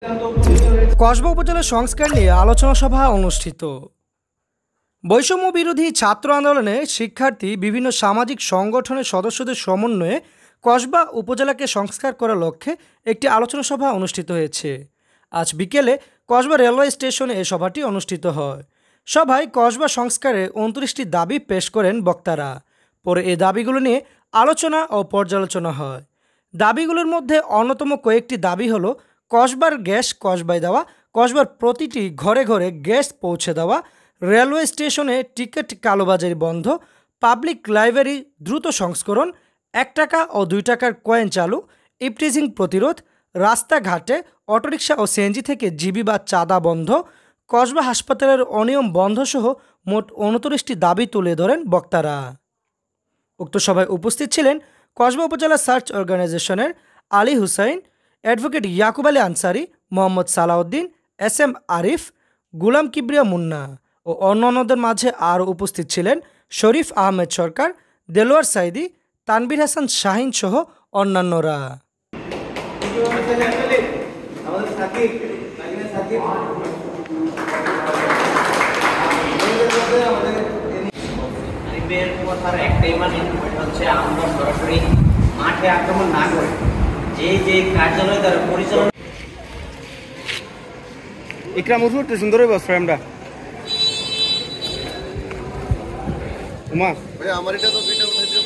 কসবা উপজেলা সংস্কার নিয়ে আলোচনা সভা অনুষ্ঠিত। বৈষম্য বিরোধী ছাত্র আন্দোলনে শিক্ষার্থী বিভিন্ন সামাজিক সংগঠনের সদস্যদের সমন্বয়ে কসবা উপজেলাকে সংস্কার করার লক্ষ্যে একটি আলোচনা সভা অনুষ্ঠিত হয়েছে। আজ বিকেলে কসবা রেলওয়ে স্টেশনে এ সভাটি অনুষ্ঠিত হয়। সভায় কসবা সংস্কারে 29টি দাবি পেশ করেন বক্তারা। পরে এই দাবিগুলো নিয়ে আলোচনা ও পর্যালোচনা হয়। দাবিগুলোর মধ্যে অন্যতম কয়েকটি দাবি হলো কসবার গ্যাস কসবায় দেওয়া, কসবার প্রতিটি ঘরে ঘরে গ্যাস পৌঁছে দেওয়া, রেলওয়ে স্টেশনে টিকিট কালোবাজারি বন্ধ, পাবলিক লাইব্রেরি দ্রুত সংস্করণ, 1 টাকা ও 2 টাকার কয়েন চালু, ইপটিজিং প্রতিরোধ, রাস্তাঘাটে অটোরিকশা ও সিএনজি থেকে জিবি বা চাঁদা বন্ধ, কসবা হাসপাতালের অনিয়ম বন্ধসহ মোট 29টি দাবি তুলে ধরেন বক্তারা। উক্ত সভায় উপস্থিত ছিলেন কসবা উপজেলা সার্চ অর্গানাইজেশনের আলী হুসাইন, অ্যাডভোকেট ইয়াকুব আলী আনসারি, মোহাম্মদ সালাউদ্দিন, এস.এম. আরিফ, গুলাম কিবরিয়া মুন্না ও অন্যান্যদের মাঝে আরও উপস্থিত ছিলেন শরীফ আহমেদ সরকার, দেলোয়ার সাইদি, তানভীর হাসান শাহিন সহ অন্যান্যরা। একটাই মানে হচ্ছে আমরা সরাসরি মাঠে আক্রমণ না করে যে কার্যালয় দ্বারা পরিচালনা। ইকরাম উঠু একটু সুন্দর হইব ফ্রেমটা। উমা ভাই আমার এটা তো দুইটা উঠাইতে